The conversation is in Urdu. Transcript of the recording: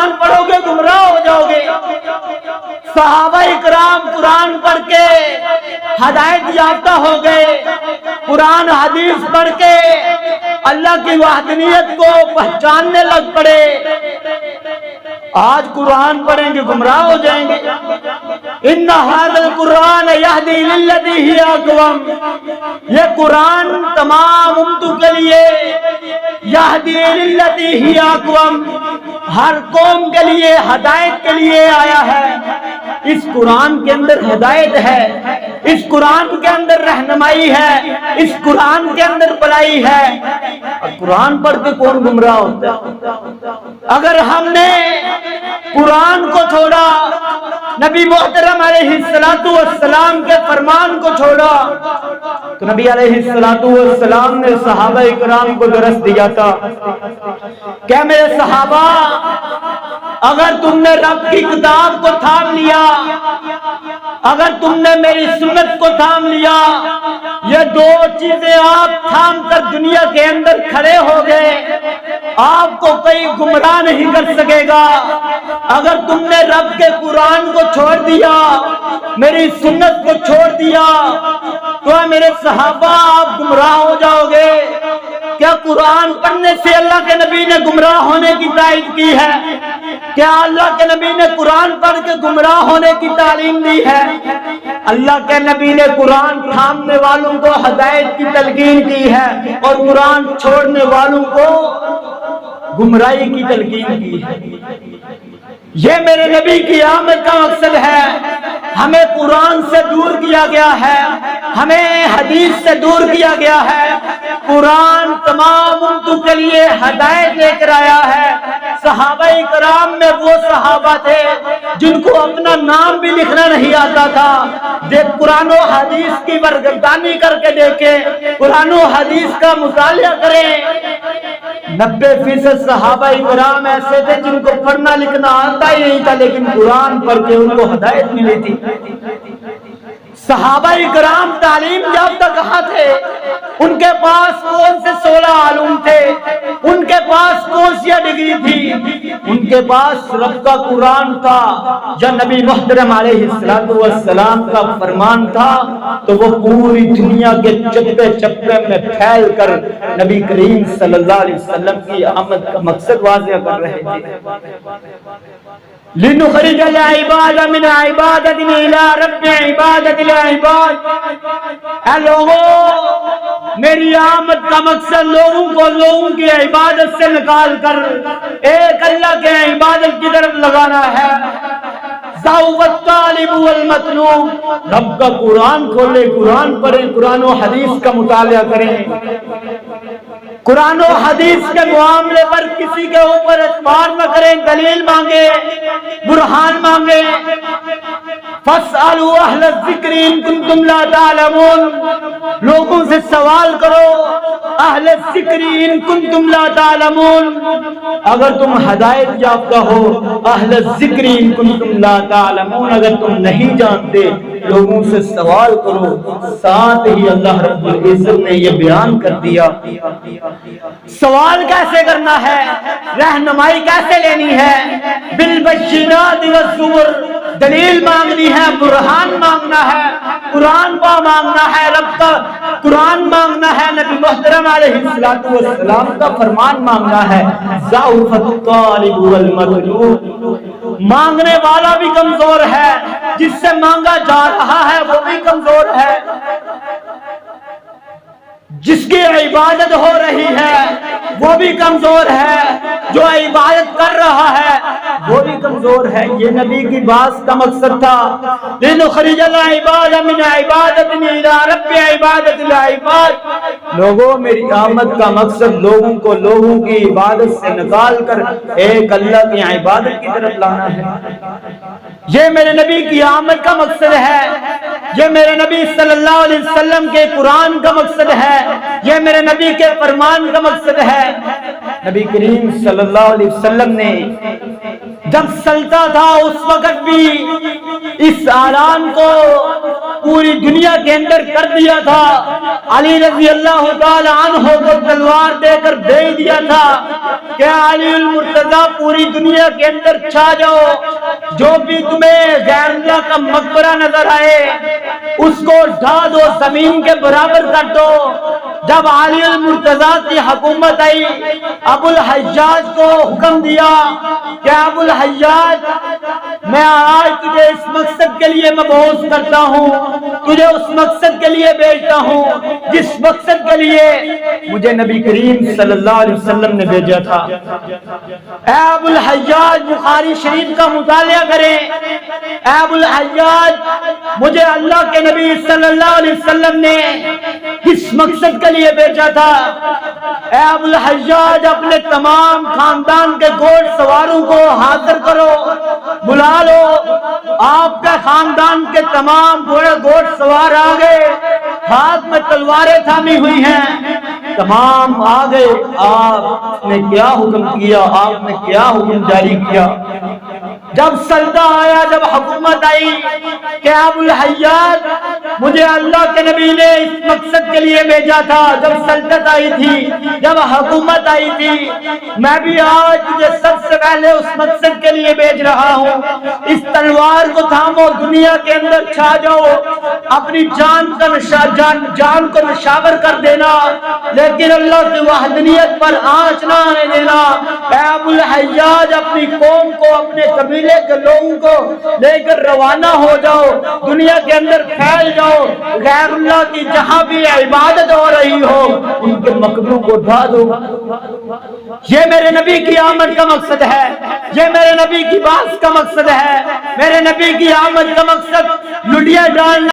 قرآن پڑھو گے گمراہ ہو جاؤ گے۔ صحابہ اکرام قرآن پڑھ کے ہدایت یافتہ ہو گئے، قرآن حدیث پڑھ کے اللہ کی وحدانیت کو پہچاننے لگ پڑے۔ آج قرآن پڑھیں گے گمراہ ہو جائیں گے۔ ان ھذا القرآن یہدی للتی ہی اقوم، یہ قرآن تمام امتوں کے لیے یہدی للتی ہی اقوم، ہر قوم کے لیے ہدایت کے لیے آیا ہے۔ اس قرآن کے اندر ہدایت ہے، اس قرآن کے اندر رہنمائی ہے، اس قرآن کے اندر بھلائی ہے۔ اور قرآن پڑھ کے کون گمراہ ہوتا ہے؟ اگر ہم نے قرآن کو چھوڑا، نبی محترم علیہ السلام کے فرمان کو چھوڑا، تو نبی علیہ السلام نے صحابہ اکرام کو درس دیا تھا کہ میرے صحابہ، اگر تم نے رب کی کتاب کو تھام لیا، اگر تم نے میری سنت کو تھام لیا، یہ دو چیزیں آپ تھام کر دنیا کے اندر کھڑے ہو گئے، آپ کو کوئی گمراہ نہیں کر سکے گا۔ اگر تم نے رب کے قرآن کو چھوڑ دیا، میری سنت کو چھوڑ دیا، تو میرے صحابہ آپ گمراہ ہو جاؤ گے۔ کیا قرآن پڑھنے سے اللہ کے نبی نے گمراہ ہونے کی تائید کی ہے؟ کیا اللہ کے نبی نے قرآن پڑھ کے گمراہ ہونے کی تعلیم دی ہے؟ اللہ کے نبی نے قرآن تھامنے والوں کو ہدایت کی تلقین کی ہے اور قرآن چھوڑنے والوں کو گمراہی کی تلقین کی ہے۔ یہ میرے نبی کی آمد کا مقصد ہے۔ ہمیں قرآن سے دور کیا گیا ہے، ہمیں حدیث سے دور کیا گیا ہے۔ قرآن تمام امتوں کے لیے ہدایت لے کر آیا ہے۔ صحابہ کرام میں وہ صحابہ تھے جن کو اپنا نام بھی لکھنا نہیں آتا تھا۔ دیکھ، قرآن و حدیث کی برگردانی کر کے دیکھیں، قرآن و حدیث کا مطالعہ کریں۔ 90% صحابہ کرام ایسے تھے جن کو پڑھنا لکھنا آتا ہی نہیں تھا، لیکن قرآن پڑھ کے ان کو ہدایت ملی تھی۔ صحابہ کرام تعلیم یافتہ کہاں تھے؟ ان کے پاس کون سے 16 علوم تھے؟ ان کے پاس کون سی ڈگری تھی؟ ان کے پاس رب کا قرآن تھا یا نبی محترم علیہ السلام کا فرمان تھا، تو وہ پوری دنیا کے چپے چپے میں پھیل کر نبی کریم صلی اللہ علیہ وسلم کی آمد کا مقصد واضح کر رہے تھے۔ لنخرج العباد من عبادت الى رب عبادت العباد۔ اے لوگوں، میری آمد کا مقصد لوگوں کی عبادت سے نکال کر ایک اللہ کے عبادت کی طرف لگانا ہے۔ ذو الطالب والمطلوب، رب کا قرآن کھولے، قرآن پڑھیں، قرآن و حدیث کا مطالعہ کریں۔ قرآن و حدیث کے معاملے پر کسی کے اوپر اعتبار نہ کریں، دلیل مانگے، برہان مانگے۔ فاسألوا اہل الذکر ان کنتم لا تعلمون، لوگوں سے سوال کرو، اہل الذکر ان کنتم لا تعلمون، اگر تم ہدایت یافتہ ہو، اہل الذکر ان کنتم لا تعلمون، اگر تم نہیں جانتے لوگوں سے سوال کرو۔ ساتھ ہی اللہ رب العزت نے یہ بیان کر دیا سوال کیسے کرنا ہے، رہنمائی کیسے لینی ہے۔ بالبشرات والزبر، دلیل مانگنی ہے، برہان مانگنا ہے، قرآن پا مانگنا ہے، رب کا قرآن مانگنا ہے، نبی محترم علیہ السلام کا فرمان مانگنا ہے۔ ضعف الطالب والمطلوب، مانگنے والا بھی کمزور ہے، جس سے مانگا جا رہا ہے وہ بھی کمزور ہے، جس کی عبادت ہو رہی ہے وہ بھی کمزور ہے، جو عبادت کر رہا ہے وہ بھی کمزور ہے۔ یہ نبی کی بات کا مقصد تھا، لنخرج العباد من عبادت الى رب عبادت العباد۔ لوگوں، میری آمد کا مقصد لوگوں کو لوگوں کی عبادت سے نکال کر ایک اللہ کی عبادت کی طرف لانا ہے۔ یہ میرے نبی کی آمد کا مقصد ہے، یہ میرے نبی صلی اللہ علیہ وسلم کے قرآن کا مقصد ہے، یہ میرے نبی کے فرمان کا مقصد ہے۔ نبی کریم صلی اللہ علیہ وسلم نے جب چلتا تھا اس وقت بھی اس اعلان کو پوری دنیا کے اندر کر دیا تھا. علی رضی اللہ تعالی عنہ کو تلوار دے کر بھیج دیا تھا کہ علی المرتضیٰ پوری دنیا کے اندر چھا جاؤ، جو بھی تمہیں غیر اللہ کا مقبرہ نظر آئے اس کو ڈھا دو، زمین کے برابر کر دو. جب علی المرتضیٰ کی حکومت آئی، ابو الحجاج کو حکم دیا کہ ابو الحجاج میں آج تجھے اس مقصد کے لیے مبعوث کرتا ہوں، تجھے اس مقصد کے لیے بھیجتا ہوں جس مقصد کے لیے مجھے نبی کریم صلی اللہ علیہ وسلم نے بھیجا تھا. اے ابو الحجاج بخاری شریف کا مطالعہ کریں. اے ابو الحجاج مجھے اللہ کے نبی صلی اللہ علیہ وسلم نے کس مقصد کے لیے بھیجا تھا؟ اے ابو الحجاج اپنے تمام خاندان کے گھوڑ سواروں کو حاضر کرو، بلا لو. آپ کے خاندان کے تمام گھوڑ سوار آ گئے، ہاتھ میں تلواریں تھامی ہوئی ہیں، تمام آ گئے. آپ نے کیا حکم کیا؟ آپ نے کیا حکم جاری کیا؟ جب سلطہ آیا، جب حکومت آئی کہ ابو الحجاج مجھے اللہ کے نبی نے اس مقصد کے لیے بھیجا تھا، جب سلطنت آئی تھی، جب حکومت آئی تھی، میں بھی آج تجھے سب سے پہلے اس مقصد کے لیے بھیج رہا ہوں. اس تلوار کو تھامو، دنیا کے اندر چھا جاؤ، اپنی جان کو نشاور کر دینا، لیکن اللہ کی وحدانیت پر آنچ نہ آنے دینا. اے ابو الحجاج اپنی قوم کو، اپنے قبیلے کے لوگوں کو لے کر روانہ ہو جاؤ، دنیا کے اندر پھیل جاؤ، غیر اللہ کی جہاں بھی عبادت ہو رہی ہو ان کے مقبروں کو ڈھا دو. یہ میرے نبی کی آمد کا مقصد ہے، یہ میرے نبی کی بات کا مقصد ہے. میرے نبی کی آمد کا مقصد لٹیا ڈالنا